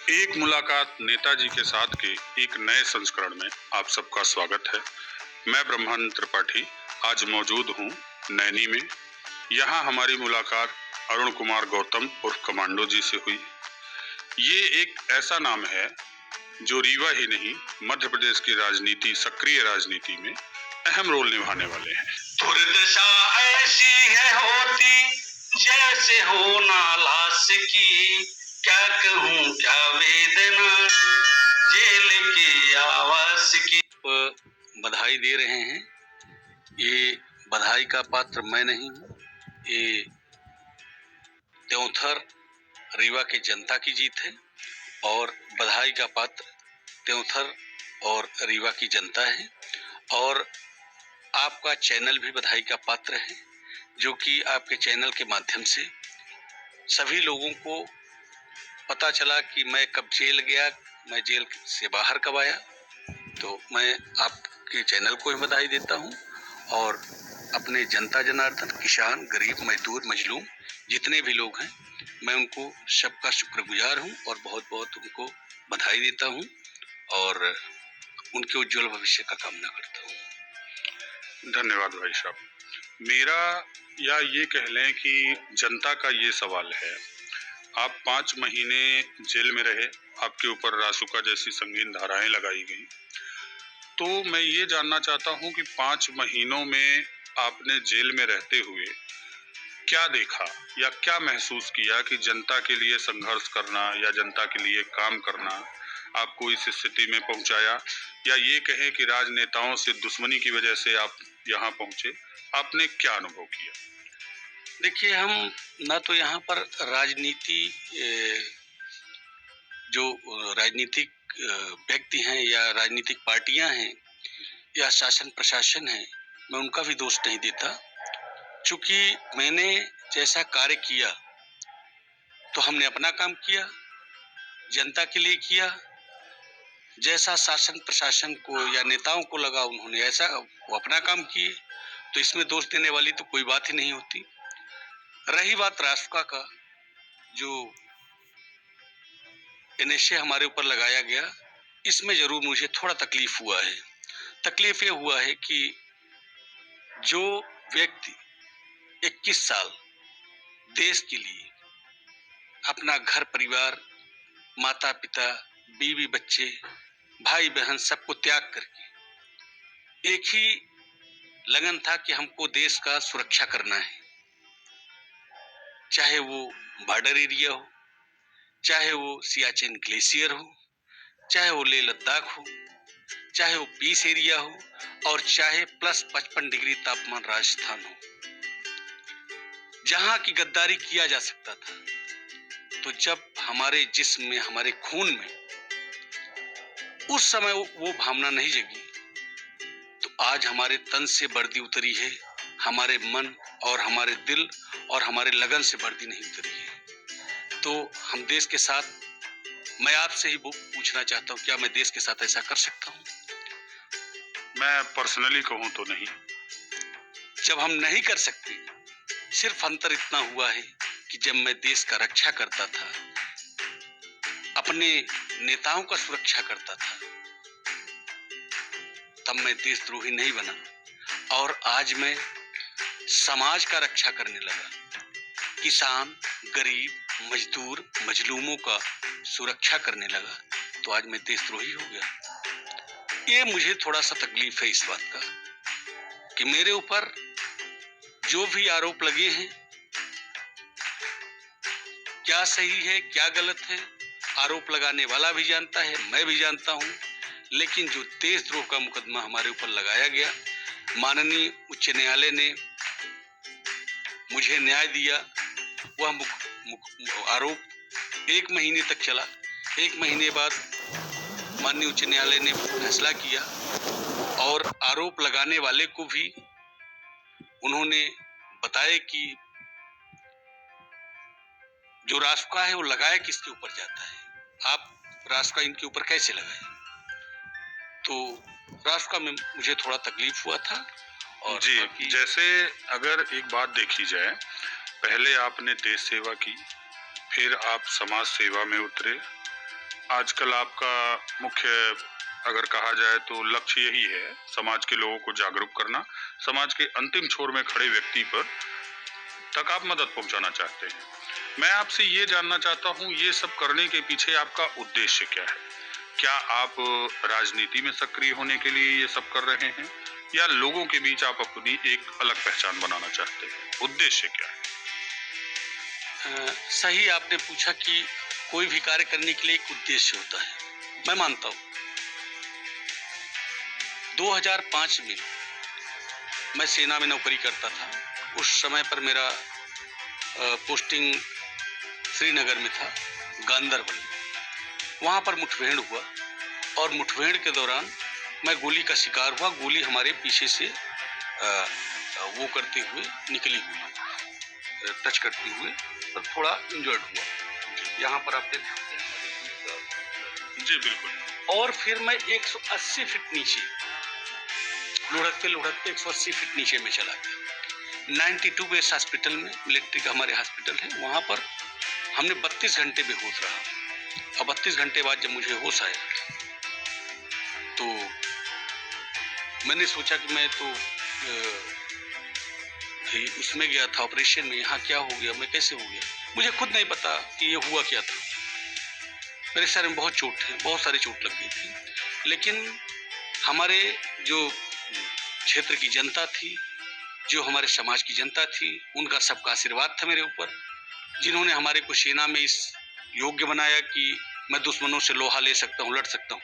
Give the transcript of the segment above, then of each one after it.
एक मुलाकात नेताजी के साथ के एक नए संस्करण में आप सबका स्वागत है। मैं ब्रह्मानंद त्रिपाठी आज मौजूद हूँ नैनी में। यहाँ हमारी मुलाकात अरुण कुमार गौतम उर्फ कमांडो जी से हुई। ये एक ऐसा नाम है जो रीवा ही नहीं मध्य प्रदेश की राजनीति, सक्रिय राजनीति में अहम रोल निभाने वाले हैं। दुर्दशा ऐसी है होती जैसे हो नालास की, क्या कहूँ क्या वेदना जेल के आवास की। बधाई दे रहे हैं। ये बधाई का पात्र मैं नहीं हूँ, ये त्योंथर रीवा के जनता की जीत है और बधाई का पात्र त्योंथर और रीवा की जनता है। और आपका चैनल भी बधाई का पात्र है, जो कि आपके चैनल के माध्यम से सभी लोगों को पता चला कि मैं कब जेल गया, मैं जेल से बाहर कब आया। तो मैं आपके चैनल को भी बधाई देता हूं और अपने जनता जनार्दन, किसान, गरीब, मजदूर, मजलूम जितने भी लोग हैं, मैं उनको सबका शुक्रगुजार हूं और बहुत बहुत उनको बधाई देता हूं और उनके उज्जवल भविष्य का कामना करता हूं। धन्यवाद भाई साहब। मेरा या ये कह लें कि जनता का ये सवाल है, आप 5 महीने जेल में रहे, आपके ऊपर रासुका जैसी संगीन धाराएं लगाई गई। तो मैं ये जानना चाहता हूं कि 5 महीनों में आपने जेल में रहते हुए क्या देखा या क्या महसूस किया कि जनता के लिए संघर्ष करना या जनता के लिए काम करना आपको इस स्थिति में पहुंचाया, या ये कहें कि राजनेताओं से दुश्मनी की वजह से आप यहाँ पहुंचे। आपने क्या अनुभव किया? देखिए, हम ना तो यहाँ पर राजनीति जो राजनीतिक व्यक्ति हैं या राजनीतिक पार्टियां हैं या शासन प्रशासन है, मैं उनका भी दोष नहीं देता। चूंकि मैंने जैसा कार्य किया तो हमने अपना काम किया, जनता के लिए किया। जैसा शासन प्रशासन को या नेताओं को लगा उन्होंने ऐसा वो अपना काम किए, तो इसमें दोष देने वाली तो कोई बात ही नहीं होती। रही बात राष्ट्रका का, जो निश्चय हमारे ऊपर लगाया गया, इसमें जरूर मुझे थोड़ा तकलीफ हुआ है। तकलीफ ये हुआ है कि जो व्यक्ति 21 साल देश के लिए अपना घर परिवार, माता पिता, बीवी बच्चे, भाई बहन सबको त्याग करके एक ही लगन था कि हमको देश का सुरक्षा करना है, चाहे वो बॉर्डर एरिया हो, चाहे वो सियाचिन ग्लेशियर हो, चाहे वो लेह लद्दाख हो, चाहे वो पीस एरिया हो और चाहे +55 डिग्री तापमान राजस्थान हो। जहां की गद्दारी किया जा सकता था, तो जब हमारे जिस्म में, हमारे खून में उस समय वो भावना नहीं जगी, तो आज हमारे तन से वर्दी उतरी है, हमारे मन और हमारे दिल और हमारे लगन से वर्दी नहीं उतरी है। तो हम देश के साथ, मैं आपसे ही पूछना चाहता हूँ, क्या मैं देश के साथ ऐसा कर सकता हूँ? मैं पर्सनली कहूँ तो नहीं। जब हम नहीं कर सकते, सिर्फ अंतर इतना हुआ है कि जब मैं देश का रक्षा करता था, अपने नेताओं का सुरक्षा करता था, तब मैं देशद्रोही नहीं बना। और आज मैं समाज का रक्षा करने लगा, किसान, गरीब, मजदूर, मजलूमों का सुरक्षा करने लगा, तो आज मैं देशद्रोही हो गया। ये मुझे थोड़ा सा तकलीफ है इस बात का कि मेरे ऊपर जो भी आरोप लगे हैं, क्या सही है क्या गलत है, आरोप लगाने वाला भी जानता है, मैं भी जानता हूं। लेकिन जो देशद्रोह का मुकदमा हमारे ऊपर लगाया गया, माननीय उच्च न्यायालय ने मुझे न्याय दिया। वह आरोप 1 महीने तक चला। 1 महीने बाद माननीय उच्च न्यायालय ने फैसला किया और आरोप लगाने वाले को भी उन्होंने बताया कि जो रासुका है वो लगाया किसके ऊपर जाता है, आप रासुका इनके ऊपर कैसे लगाए। तो रासुका में मुझे थोड़ा तकलीफ हुआ था। और जी, जैसे अगर एक बात देखी जाए, पहले आपने देश सेवा की, फिर आप समाज सेवा में उतरे, आजकल आपका मुख्य अगर कहा जाए तो लक्ष्य यही है, समाज के लोगों को जागरूक करना, समाज के अंतिम छोर में खड़े व्यक्ति पर तक आप मदद पहुंचाना चाहते हैं। मैं आपसे ये जानना चाहता हूँ, ये सब करने के पीछे आपका उद्देश्य क्या है? क्या आप राजनीति में सक्रिय होने के लिए ये सब कर रहे हैं, या लोगों के बीच आप अपनी एक अलग पहचान बनाना चाहते हैं? उद्देश्य क्या है? सही आपने पूछा कि कोई भी कार्य करने के लिए एक उद्देश्य होता है। मैं मानता हूँ 2005 में मैं सेना में नौकरी करता था। उस समय पर मेरा पोस्टिंग श्रीनगर में था, गांदरबल। वहाँ पर मुठभेड़ हुआ और मुठभेड़ के दौरान मैं गोली का शिकार हुआ। गोली हमारे पीछे से वो करते हुए निकली हुई, टच करते हुए, और थोड़ा इंजर्ड हुआ। यहाँ पर आप देख सकते हैं। जी बिल्कुल। और फिर मैं 180 फीट नीचे लुढ़कते लुढ़कते 180 फीट नीचे में चला गया। 92 बेस हॉस्पिटल में, मिलिट्री का हमारे हॉस्पिटल है, वहाँ पर हमने 32 घंटे बेहोश रहा। और 32 घंटे बाद जब मुझे होश आया तो मैंने सोचा कि मैं तो उसमें गया था ऑपरेशन में, यहाँ क्या हो गया, मैं कैसे हो गया, मुझे खुद नहीं पता कि ये हुआ क्या था। मेरे सर में बहुत चोट है, बहुत सारी चोट लग गई थी। लेकिन हमारे जो क्षेत्र की जनता थी, जो हमारे समाज की जनता थी, उनका सबका आशीर्वाद था मेरे ऊपर, जिन्होंने हमारे को सेना में इस योग्य बनाया कि मैं दुश्मनों से लोहा ले सकता हूँ, लड़ सकता हूँ।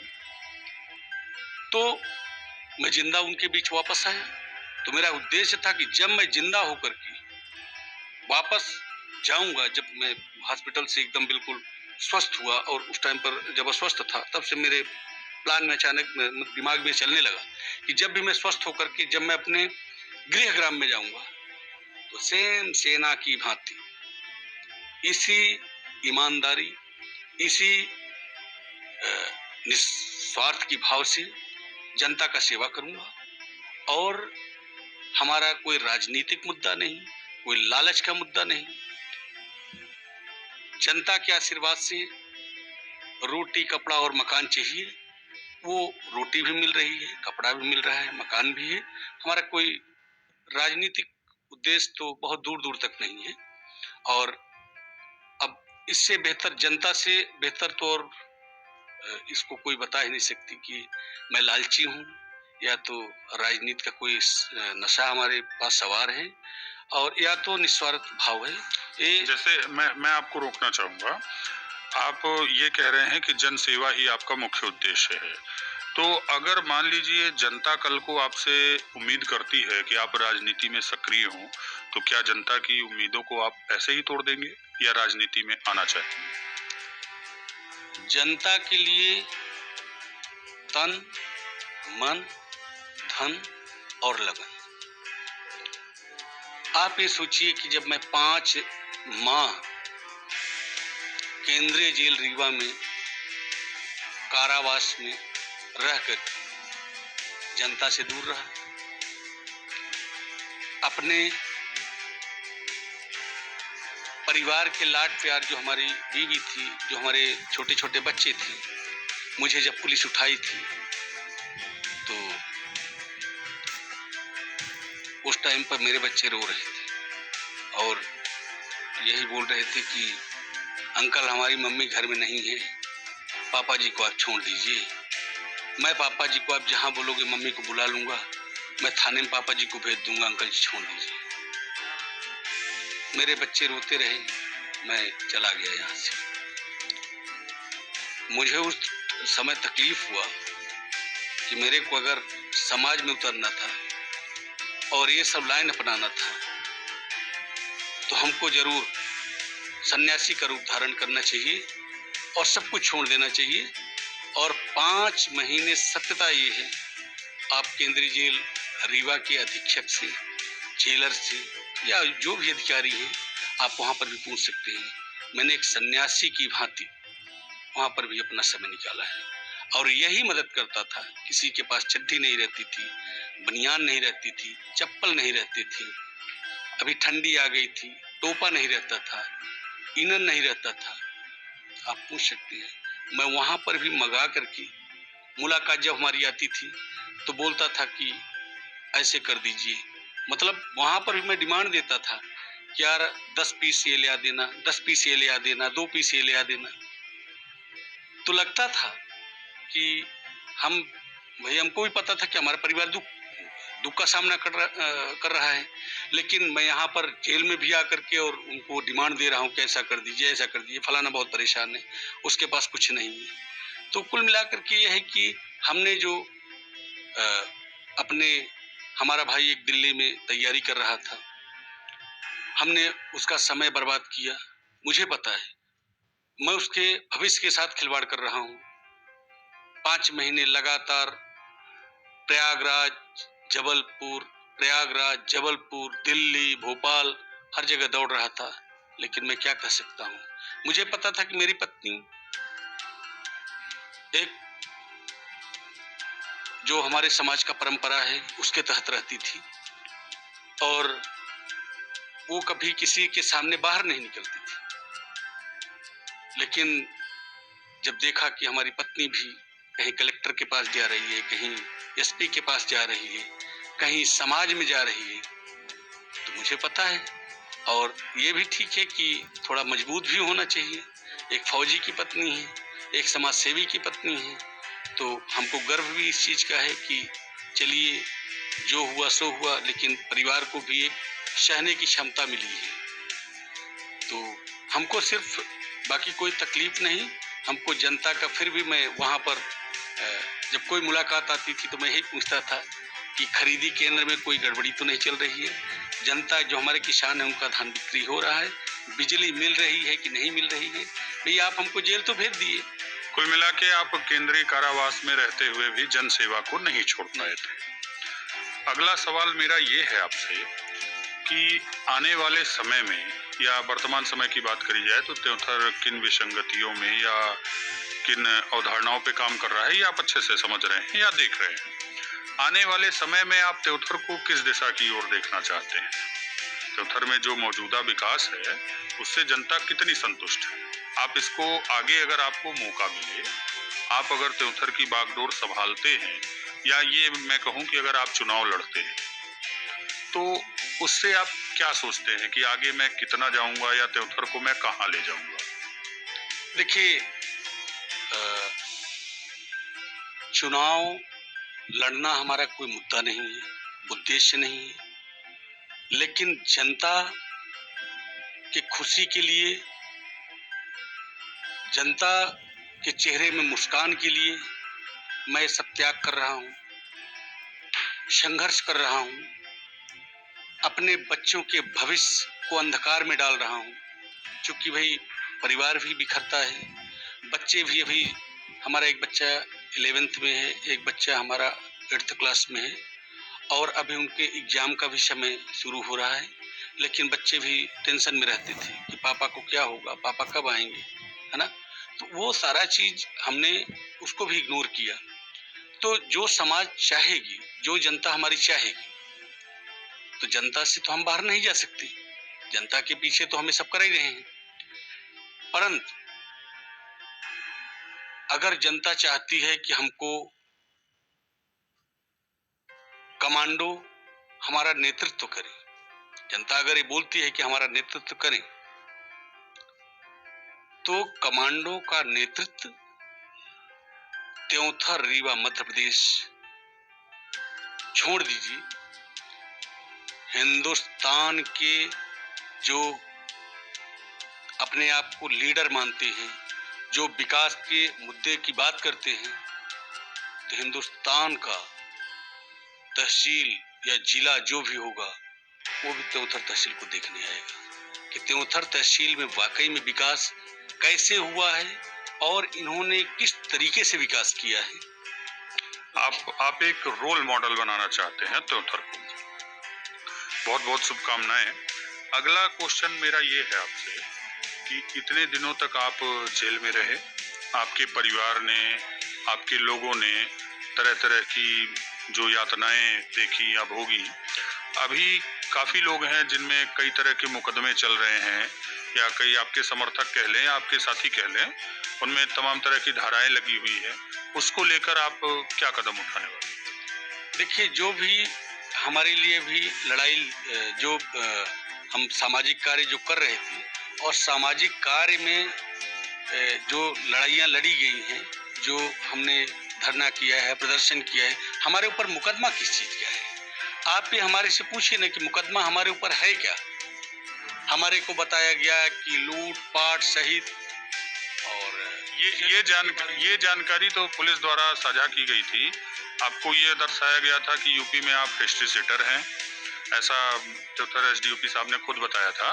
तो मैं जिंदा उनके बीच वापस आया। तो मेरा उद्देश्य था कि जब मैं जिंदा होकर के वापस जाऊंगा, जब मैं हॉस्पिटल से एकदम बिल्कुल स्वस्थ हुआ, और उस टाइम पर जब अस्वस्थ था तब से मेरे प्लान में अचानक दिमाग में चलने लगा कि जब भी मैं स्वस्थ होकर के जब मैं अपने गृह ग्राम में जाऊंगा तो सेम सेना की भांति इसी ईमानदारी, इसी निस्वार्थ की भाव से जनता का सेवा करूंगा। और हमारा कोई राजनीतिक मुद्दा नहीं, कोई लालच का मुद्दा नहीं। जनता के आशीर्वाद से रोटी, कपड़ा और मकान चाहिए, वो रोटी भी मिल रही है, कपड़ा भी मिल रहा है, मकान भी है। हमारा कोई राजनीतिक उद्देश्य तो बहुत दूर दूर तक नहीं है। और अब इससे बेहतर, जनता से बेहतर तो और इसको कोई बता ही नहीं सकती कि मैं लालची हूँ या तो राजनीति का कोई नशा हमारे पास सवार है, और या तो निस्वार्थ भाव है। जैसे मैं आपको रोकना चाहूंगा। आप ये कह रहे हैं कि जन सेवा ही आपका मुख्य उद्देश्य है। तो अगर मान लीजिए जनता कल को आपसे उम्मीद करती है कि आप राजनीति में सक्रिय हों, तो क्या जनता की उम्मीदों को आप ऐसे ही तोड़ देंगे, या राजनीति में आना चाहते हैं? जनता के लिए तन, मन, धन और लगन। आप ये सोचिए कि जब मैं 5 माह केंद्रीय जेल रीवा में कारावास में रहकर जनता से दूर रहा, अपने परिवार के लाड प्यार, जो हमारी बीवी थी, जो हमारे छोटे छोटे बच्चे थे, मुझे जब पुलिस उठाई थी तो उस टाइम पर मेरे बच्चे रो रहे थे और यही बोल रहे थे कि अंकल, हमारी मम्मी घर में नहीं है, पापा जी को आप छोड़ दीजिए। मैं पापा जी को आप जहाँ बोलोगे मम्मी को बुला लूंगा, मैं थाने में पापा जी को भेज दूंगा, अंकल जी छोड़ दीजिए। मेरे बच्चे रोते रहे, मैं चला गया यहाँ से। मुझे उस समय तकलीफ हुआ कि मेरे को अगर समाज में उतरना था और ये सब लाइन अपनाना था तो हमको जरूर सन्यासी का रूप धारण करना चाहिए और सब कुछ छोड़ देना चाहिए। और 5 महीने सत्यता ये है, आप केंद्रीय जेल रीवा के अधीक्षक से, जेलर से, या जो भी अधिकारी हैं, आप वहाँ पर भी पूछ सकते हैं। मैंने एक सन्यासी की भांति वहाँ पर भी अपना समय निकाला है और यही मदद करता था। किसी के पास चड्डी नहीं रहती थी, बनियान नहीं रहती थी, चप्पल नहीं रहती थी, अभी ठंडी आ गई थी, टोपा नहीं रहता था, इनर नहीं रहता था। आप पूछ सकते हैं, मैं वहाँ पर भी मंगा करके मुलाकात जब हमारी आती थी तो बोलता था कि ऐसे कर दीजिए। मतलब वहाँ पर भी मैं डिमांड देता था कि यार 10 पीस ये ले आ देना, 10 पीस ये ले आ देना, 2 पीस ये ले आ देना। तो लगता था कि हम भाई हमको भी पता था कि हमारा परिवार दुख का सामना कर रहा है, लेकिन मैं यहाँ पर जेल में भी आकर के और उनको डिमांड दे रहा हूँ कि ऐसा कर दीजिए, ऐसा कर दीजिए, फलाना बहुत परेशान है, उसके पास कुछ नहीं है। तो कुल मिलाकर के ये है कि हमने जो अपने हमारा भाई एक दिल्ली में तैयारी कर रहा था, हमने उसका समय बर्बाद किया। मुझे पता है मैं उसके भविष्य के साथ खिलवाड़ कर रहा हूँ। 5 महीने लगातार प्रयागराज, जबलपुर, प्रयागराज, जबलपुर, दिल्ली, भोपाल, हर जगह दौड़ रहा था, लेकिन मैं क्या कर सकता हूँ। मुझे पता था कि मेरी पत्नी एक जो हमारे समाज का परंपरा है उसके तहत रहती थी और वो कभी किसी के सामने बाहर नहीं निकलती थी। लेकिन जब देखा कि हमारी पत्नी भी कहीं कलेक्टर के पास जा रही है, कहीं एसपी के पास जा रही है, कहीं समाज में जा रही है, तो मुझे पता है और ये भी ठीक है कि थोड़ा मजबूत भी होना चाहिए। एक फौजी की पत्नी है, एक समाज सेवी की पत्नी है, तो हमको गर्व भी इस चीज का है कि चलिए जो हुआ सो हुआ, लेकिन परिवार को भी एक सहने की क्षमता मिली है। तो हमको सिर्फ बाकी कोई तकलीफ नहीं, हमको जनता का फिर भी मैं वहाँ पर जब कोई मुलाकात आती थी तो मैं यही पूछता था कि खरीदी केंद्र में कोई गड़बड़ी तो नहीं चल रही है, जनता जो हमारे किसान है उनका धान बिक्री हो रहा है, बिजली मिल रही है कि नहीं मिल रही है। भैया आप हमको जेल तो भेज दिए। कुल मिला के आप केंद्रीय कारावास में रहते हुए भी जन सेवा को नहीं छोड़ पाए थे। अगला सवाल मेरा ये है आपसे कि आने वाले समय में या वर्तमान समय की बात करी जाए तो त्योंथर किन विसंगतियों में या किन अवधारणाओं पे काम कर रहा है, ये आप अच्छे से समझ रहे हैं या देख रहे हैं। आने वाले समय में आप त्योंथर को किस दिशा की ओर देखना चाहते हैं? त्योंथर में जो मौजूदा विकास है उससे जनता कितनी संतुष्ट है? आप इसको आगे अगर आपको मौका मिले, आप अगर त्योंथर की बागडोर संभालते हैं या ये मैं कहूं कि अगर आप चुनाव लड़ते हैं तो उससे आप क्या सोचते हैं कि आगे मैं कितना जाऊंगा या त्योंथर को मैं कहां ले जाऊंगा? देखिए चुनाव लड़ना हमारा कोई मुद्दा नहीं है, उद्देश्य नहीं है, लेकिन जनता की खुशी के लिए, जनता के चेहरे में मुस्कान के लिए मैं सब त्याग कर रहा हूँ, संघर्ष कर रहा हूँ, अपने बच्चों के भविष्य को अंधकार में डाल रहा हूँ। क्योंकि भाई परिवार भी बिखरता है, बच्चे भी अभी हमारा एक बच्चा 11th में है, एक बच्चा हमारा 8th क्लास में है और अभी उनके एग्जाम का भी समय शुरू हो रहा है, लेकिन बच्चे भी टेंशन में रहते थे कि पापा को क्या होगा, पापा कब आएंगे, है ना। तो वो सारा चीज हमने उसको भी इग्नोर किया। तो जो समाज चाहेगी, जो जनता हमारी चाहेगी, तो जनता से तो हम बाहर नहीं जा सकते, जनता के पीछे तो हमें सब कर ही रहे हैं। परंतु अगर जनता चाहती है कि हमको कमांडो हमारा नेतृत्व करे, जनता अगर ये बोलती है कि हमारा नेतृत्व करें, तो कमांडो का नेतृत्व त्योंथर रीवा मध्य प्रदेश छोड़ दीजिए, हिंदुस्तान के जो अपने आप को लीडर मानते हैं, जो विकास के मुद्दे की बात करते हैं, तो हिंदुस्तान का तहसील या जिला जो भी होगा वो भी त्योंथर तहसील को देखने आएगा कि त्योंथर तहसील में वाकई में विकास कैसे हुआ है और इन्होंने किस तरीके से विकास किया है। आप एक रोल मॉडल बनाना चाहते हैं त्योंथर को। बहुत बहुत शुभकामनाएं। अगला क्वेश्चन मेरा ये है आपसे कि इतने दिनों तक आप जेल में रहे, आपके परिवार ने, आपके लोगों ने तरह तरह की जो यातनाएं देखी या भोगी, अभी काफी लोग हैं जिनमें कई तरह के मुकदमे चल रहे हैं या कई आपके समर्थक कह लें, आपके साथी कह लें, उनमें तमाम तरह की धाराएं लगी हुई है, उसको लेकर आप क्या कदम उठाने वाले? देखिए, जो भी हमारे लिए भी लड़ाई हम सामाजिक कार्य जो कर रहे थे और सामाजिक कार्य में जो लड़ाइयाँ लड़ी गई हैं, जो हमने धरना किया है, प्रदर्शन किया है, हमारे ऊपर मुकदमा किस चीज़ का है? आप भी हमारे से पूछिए ना कि मुकदमा हमारे ऊपर है क्या? हमारे को बताया गया कि लूट-पाट सहित और ये जानकारी तो पुलिस द्वारा साझा की गई थी। आपको ये दर्शाया गया था कि यूपी में आप हिस्ट्री सीटर हैं। ऐसा चौथर एसडीओपी साहब ने खुद बताया था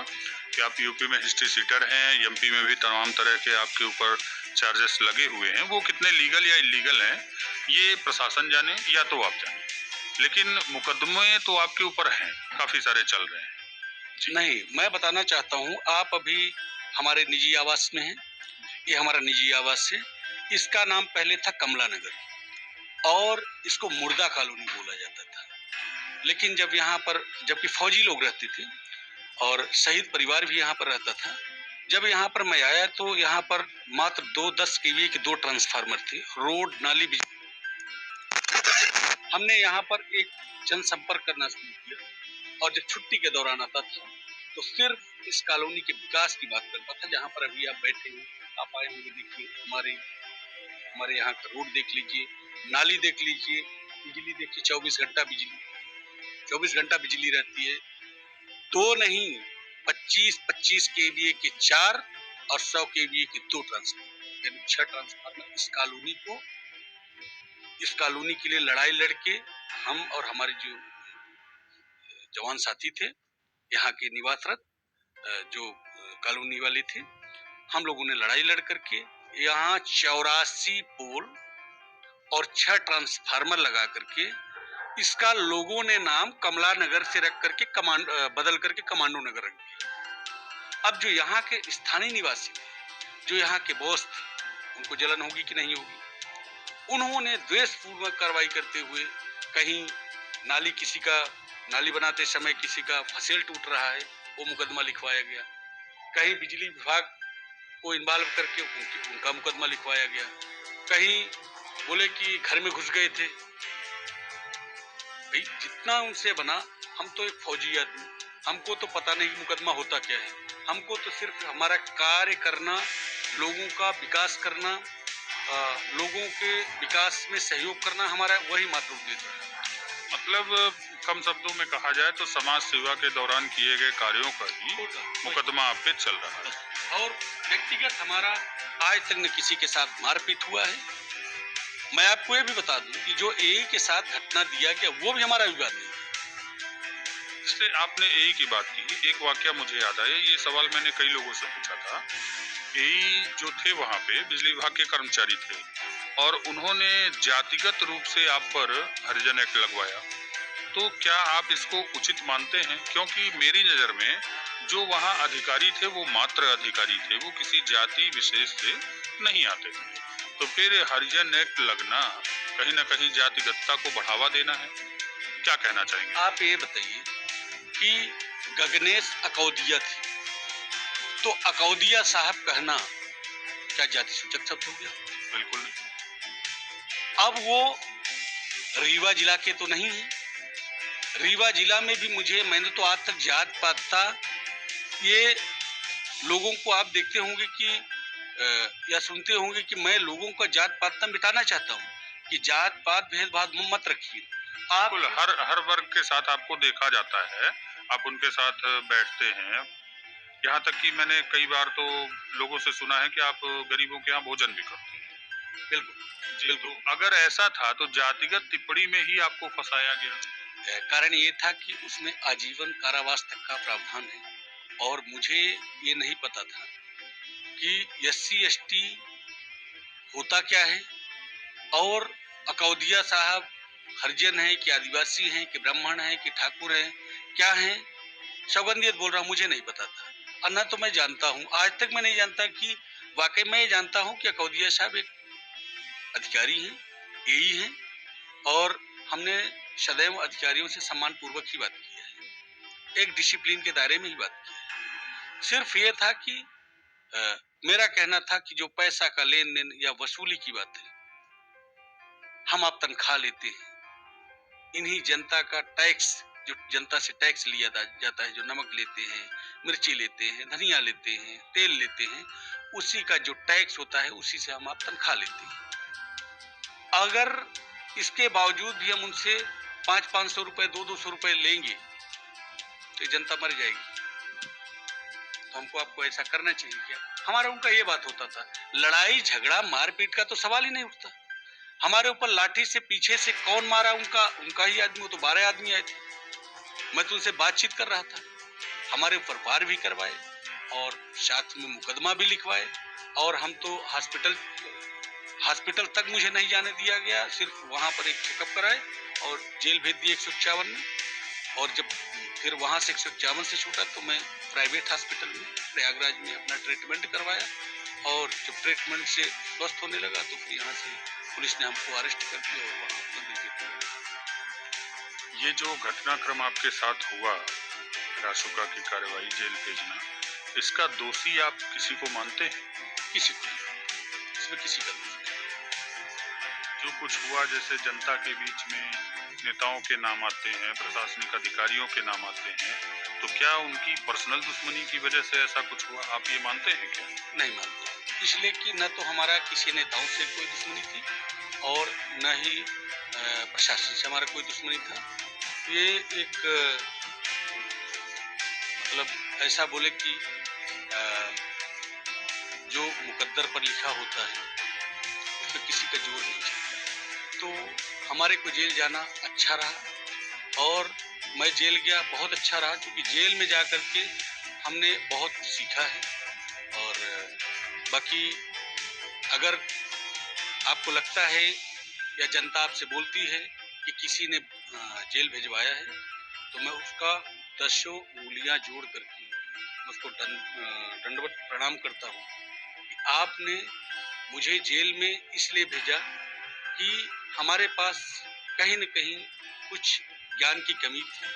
कि आप यूपी में हिस्ट्री सीटर हैं, एमपी में भी तमाम तरह के आपके ऊपर चार्जेस लगे हुए हैं। वो कितने लीगल या इलीगल हैं, ये प्रशासन जाने या तो आप जाने, लेकिन मुकदमे तो आपके ऊपर हैं, काफी सारे चल रहे हैं। नहीं, मैं बताना चाहता हूँ, आप अभी हमारे निजी आवास में हैं। ये हमारा निजी आवास है। इसका नाम पहले था कमला नगर और इसको मुर्दा कॉलोनी बोला जाता था। लेकिन जब यहाँ पर जबकि फौजी लोग रहते थे और शहीद परिवार भी यहाँ पर रहता था, जब यहाँ पर मैं आया तो यहाँ पर मात्र 10 केवीए के 2 ट्रांसफार्मर थे। रोड, नाली, बिजली। हमने यहाँ पर एक जनसंपर्क करना शुरू किया और जब छुट्टी के दौरान आता था तो सिर्फ इस कॉलोनी के विकास की बात करता था, जहाँ पर अभी आप बैठे हैं। आप आए होंगे, देखिए हमारे यहाँ का रोड देख लीजिए, नाली देख लीजिए, बिजली देखिए, 24 घंटा बिजली रहती है। 2 नहीं, 25 केवीए के 4 और 100 केवीए के 2 ट्रांसफार्मर, यानी 6 ट्रांसफार्मर इस कॉलोनी के लिए लड़ाई लड़के हम और हमारे जो जवान साथी थे, यहाँ के निवासरत जो कॉलोनी वाले थे, हम लोगों ने लड़ाई लड़ करके यहाँ 84 पोल और 6 ट्रांसफार्मर लगा करके इसका लोगों ने नाम कमला नगर से रख करके बदल करके कमांडो नगर रख दिया। अब जो यहाँ के स्थानीय निवासी, जो यहाँ के बॉस थे, उनको जलन होगी कि नहीं होगी? उन्होंने द्वेषपूर्वक कार्रवाई करते हुए, कहीं नाली बनाते समय किसी का फसेल टूट रहा है, वो मुकदमा लिखवाया गया। कहीं बिजली विभाग को इन्वॉल्व करके उनका मुकदमा लिखवाया गया। कहीं बोले कि घर में घुस गए थे। भाई, जितना उनसे बना, हम तो एक फौजी आदमी, हमको तो पता नहीं मुकदमा होता क्या है। हमको तो सिर्फ हमारा कार्य करना, लोगों का विकास करना, लोगों के विकास में सहयोग करना, हमारा वही मात्र उद्देश्य है। मतलब कम शब्दों में कहा जाए तो समाज सेवा के दौरान किए गए कार्यों का ही मुकदमा आप पे चल रहा है। और व्यक्तिगत हमारा आज तक न किसी के साथ मारपीट हुआ है। मैं आपको ये भी बता दूं कि जो एई के साथ घटना दिया गया, वो भी हमारा विवाद नहीं। जिससे आपने एई की बात की, एक वाकया मुझे याद आया। ये सवाल मैंने कई लोगों से पूछा था। एई जो थे वहाँ पे बिजली विभाग के कर्मचारी थे और उन्होंने जातिगत रूप से आप पर हरिजन एक्ट लगवाया, तो क्या आप इसको उचित मानते हैं? क्योंकि मेरी नज़र में जो वहाँ अधिकारी थे वो मात्र अधिकारी थे, वो किसी जाति विशेष से नहीं आते थे। तो फिर हरिजन एक्ट लगना कहीं ना कहीं जातिगतता को बढ़ावा देना है। क्या कहना चाहेंगे? आप ये बताइए कि गगनेश अकौदिया थे, तो अकौदिया साहब कहना क्या जाति सूचक शब्द हो गया? बिल्कुल नहीं। अब वो रीवा जिला के तो नहीं है। रीवा जिला में भी मैंने तो आज तक जात पात था, ये लोगों को आप देखते होंगे कि या सुनते होंगे कि मैं लोगों का जात पात मिटाना चाहता हूँ कि जात पात भेदभाव मत रखिए। आप हर वर्ग के साथ आपको देखा जाता है, आप उनके साथ बैठते हैं। यहाँ तक कि मैंने कई बार तो लोगों से सुना है कि आप गरीबों के यहाँ भोजन भी करते हैं। बिल्कुल। तो अगर ऐसा था तो जातिगत टिप्पणी में ही आपको फंसाया गया। कारण ये था कि उसमें आजीवन कारावास तक का प्रावधान है और मुझे ये नहीं पता था कि SC ST होता क्या है और अकौदिया साहब हरिजन है कि आदिवासी हैं कि ब्राह्मण हैं कि ठाकुर हैं, क्या हैं? सौगंधियत बोल रहा हूँ, मुझे नहीं पता था। और न तो मैं जानता हूँ, आज तक मैं नहीं जानता कि वाकई में ये जानता हूँ कि अकौदिया साहब एक अधिकारी हैं, एई हैं और हमने सदैव अधिकारियों से सम्मान पूर्वक ही बात की है, एक डिसिप्लिन के दायरे में ही बात की है। सिर्फ ये था कि मेरा कहना था कि जो पैसा का लेन देन या वसूली की बात है, हम आप तनख्वाह लेते हैं, इन्हीं जनता का टैक्स, जो जनता से टैक्स लिया जाता है, जो नमक लेते हैं, मिर्ची लेते हैं, धनिया लेते हैं, तेल लेते हैं, उसी का जो टैक्स होता है उसी से हम आप तनख्वाह लेते हैं। अगर इसके बावजूद भी हम उनसे 500-500 रुपए 200-200 रुपए लेंगे तो जनता मर जाएगी। तो हमको आपको ऐसा करना चाहिए क्या? हमारा उनका ये बात होता था, लड़ाई झगड़ा मारपीट का तो सवाल ही नहीं उठता। हमारे ऊपर लाठी से पीछे से कौन मारा? उनका ही आदमी, वो तो 12 आदमी आए थे। मैं तो उनसे बातचीत कर रहा था, हमारे ऊपर वार भी करवाए और साथ में मुकदमा भी लिखवाए, और हम तो हॉस्पिटल तक मुझे नहीं जाने दिया गया, सिर्फ वहां पर एक चेकअप कराए और जेल भेज दिए 151 में। और जब फिर वहां से 151 से छूटा तो मैं प्राइवेट हॉस्पिटल में प्रयागराज में अपना ट्रीटमेंट करवाया, और जब ट्रीटमेंट से स्वस्थ होने लगा तो फिर यहाँ से पुलिस ने हमको अरेस्ट कर दिया और वहाँ बंदी कर दिया। ये जो घटनाक्रम आपके साथ हुआ, रासुका की कार्रवाई, जेल भेजना, इसका दोषी आप किसी को मानते हैं? किसी को नहीं, इसमें किसी का दोष नहीं। जो कुछ हुआ, जैसे जनता के बीच में नेताओं के नाम आते हैं, प्रशासनिक अधिकारियों के नाम आते हैं, तो क्या उनकी पर्सनल दुश्मनी की वजह से ऐसा कुछ हुआ, आप ये मानते हैं क्या? नहीं मानता, इसलिए कि न तो हमारा किसी नेताओं से कोई दुश्मनी थी और न ही प्रशासन से हमारा कोई दुश्मनी था। ये एक मतलब ऐसा बोले कि जो मुकद्दर पर लिखा होता है उसमें किसी का जोर नहीं चलता। तो हमारे को जेल जाना अच्छा रहा, और मैं जेल गया, बहुत अच्छा रहा, क्योंकि जेल में जा कर के हमने बहुत सीखा है। और बाकी अगर आपको लगता है या जनता आपसे बोलती है कि किसी ने जेल भिजवाया है, तो मैं उसका 10 उंगलियां जोड़ करके उसको दंडवत प्रणाम करता हूँ कि आपने मुझे जेल में इसलिए भेजा कि हमारे पास कहीं न कहीं कुछ ज्ञान की कमी थी,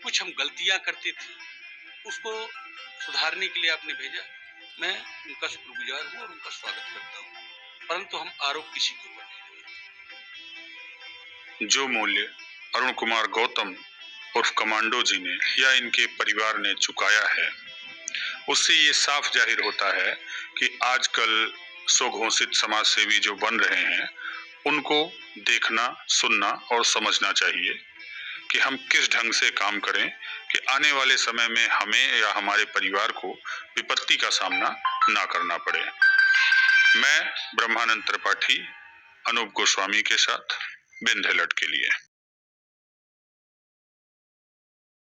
कुछ हम गलतियां करते थे, उसको सुधारने के लिए आपने भेजा। मैं उनका शुक्रगुजार हूँ और उनका स्वागत करता हूँ, परंतु हम आरोप किसी के ऊपर नहीं लगाते। जो मूल्य अरुण कुमार गौतम उर्फ कमांडो जी ने या इनके परिवार ने चुकाया है, उससे ये साफ जाहिर होता है कि आजकल स्वघोषित समाज सेवी जो बन रहे हैं, उनको देखना, सुनना और समझना चाहिए कि हम किस ढंग से काम करें कि आने वाले समय में हमें या हमारे परिवार को विपत्ति का सामना ना करना पड़े। मैं ब्रह्मानंद त्रिपाठी, अनूप गोस्वामी के साथ, विंध्य अलर्ट के लिए।